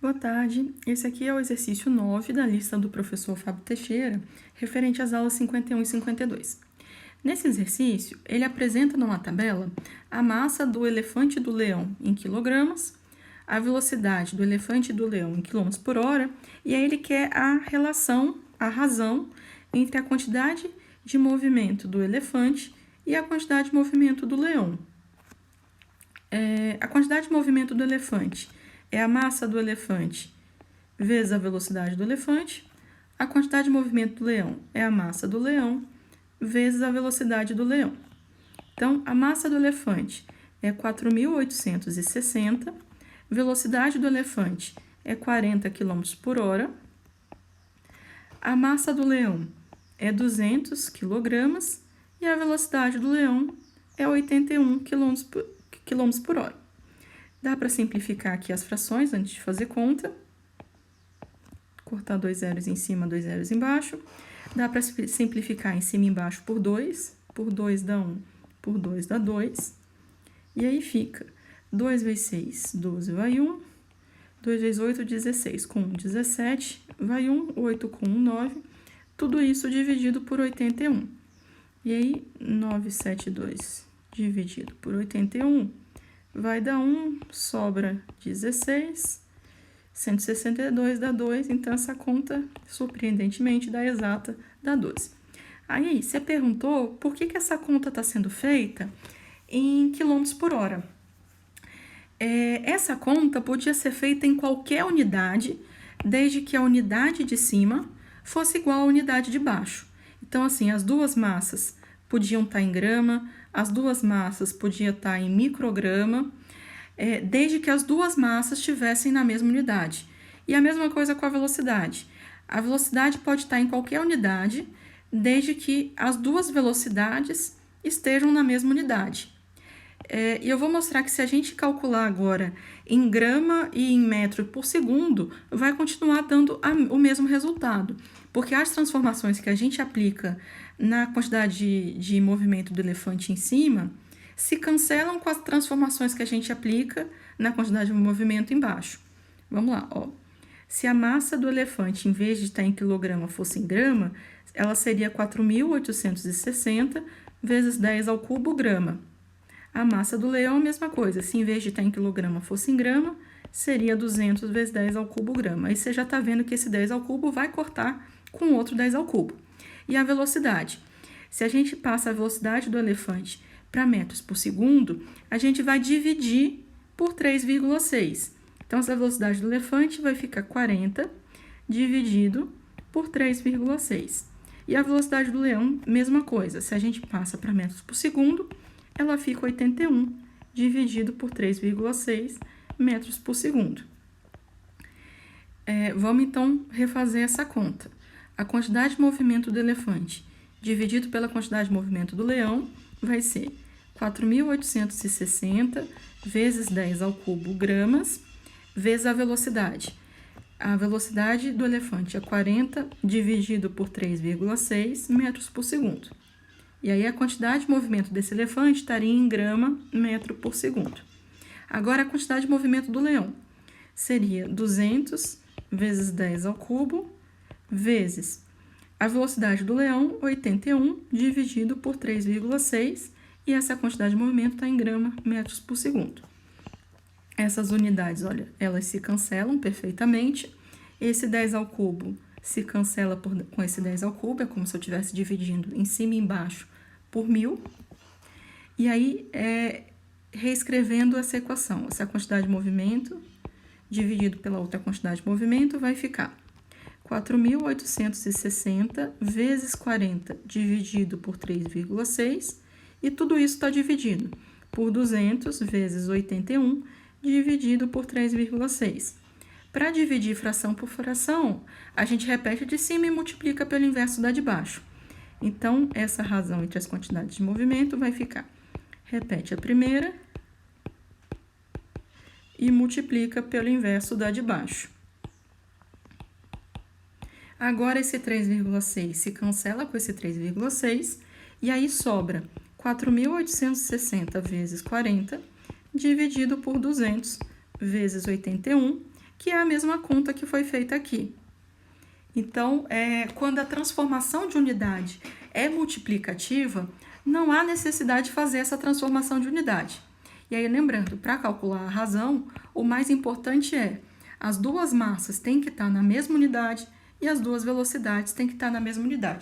Boa tarde, esse aqui é o exercício 9 da lista do professor Fábio Teixeira, referente às aulas 51 e 52. Nesse exercício, ele apresenta numa tabela a massa do elefante e do leão em quilogramas, a velocidade do elefante e do leão em quilômetros por hora, e aí ele quer a relação, a razão entre a quantidade de movimento do elefante e a quantidade de movimento do leão. A quantidade de movimento do elefante é a massa do elefante vezes a velocidade do elefante. A quantidade de movimento do leão é a massa do leão vezes a velocidade do leão. Então, a massa do elefante é 4.860, velocidade do elefante é 40 km por hora, a massa do leão é 200 kg e a velocidade do leão é 81 km por hora. Dá para simplificar aqui as frações antes de fazer conta. Cortar 2 zeros em cima, 2 zeros embaixo. Dá para simplificar em cima e embaixo por 2. Por 2 dá 1, por 2 dá 2. E aí fica 2 vezes 6, 12 vai 1. 2 vezes 8, 16. Com 1, 17. Vai 1, 8 com 1, 9. Tudo isso dividido por 81. E aí, 972 dividido por 81 vai dar 1, sobra 16. 162 dá 2, então essa conta, surpreendentemente, dá exata, dá 12. Aí, você perguntou por que essa conta está sendo feita em quilômetros por hora. Essa conta podia ser feita em qualquer unidade, desde que a unidade de cima fosse igual à unidade de baixo. Então, assim, as duas massas podiam estar em grama, as duas massas podiam estar em micrograma, desde que as duas massas estivessem na mesma unidade. E a mesma coisa com a velocidade. A velocidade pode estar em qualquer unidade, desde que as duas velocidades estejam na mesma unidade. E eu vou mostrar que se a gente calcular agora em grama e em metro por segundo, vai continuar dando o mesmo resultado, porque as transformações que a gente aplica na quantidade de movimento do elefante em cima se cancelam com as transformações que a gente aplica na quantidade de movimento embaixo. Vamos lá, ó. Se a massa do elefante, em vez de estar em quilograma, fosse em grama, ela seria 4.860 vezes 10 ao cubo grama. A massa do leão, a mesma coisa. Se em vez de estar em quilograma fosse em grama, seria 200 vezes 10 ao cubo grama. Aí você já está vendo que esse 10 ao cubo vai cortar com outro 10 ao cubo. E a velocidade? Se a gente passa a velocidade do elefante para metros por segundo, a gente vai dividir por 3,6. Então, essa velocidade do elefante vai ficar 40 dividido por 3,6. E a velocidade do leão, mesma coisa. Se a gente passa para metros por segundo, ela fica 81 dividido por 3,6 metros por segundo. Vamos, então, refazer essa conta. A quantidade de movimento do elefante dividido pela quantidade de movimento do leão vai ser 4.860 vezes 10 ao cubo gramas, vezes a velocidade. A velocidade do elefante é 40 dividido por 3,6 metros por segundo. E aí, a quantidade de movimento desse elefante estaria em grama metro por segundo. Agora, a quantidade de movimento do leão seria 200 vezes 10 ao cubo, vezes a velocidade do leão, 81, dividido por 3,6, e essa quantidade de movimento está em grama metros por segundo. Essas unidades, olha, elas se cancelam perfeitamente. Esse 10 ao cubo se cancela com esse 10 ao cubo, é como se eu estivesse dividindo em cima e embaixo por 1.000. E aí, reescrevendo essa equação, essa quantidade de movimento dividido pela outra quantidade de movimento vai ficar 4.860 vezes 40 dividido por 3,6, e tudo isso está dividido por 200 vezes 81 dividido por 3,6. Para dividir fração por fração, a gente repete a de cima e multiplica pelo inverso da de baixo. Então, essa razão entre as quantidades de movimento vai ficar, repete a primeira e multiplica pelo inverso da de baixo. Agora, esse 3,6 se cancela com esse 3,6, e aí sobra 4.860 vezes 40, dividido por 200 vezes 81, que é a mesma conta que foi feita aqui. Então, quando a transformação de unidade é multiplicativa, não há necessidade de fazer essa transformação de unidade. E aí, lembrando, para calcular a razão, o mais importante é as duas massas têm que estar na mesma unidade e as duas velocidades têm que estar na mesma unidade.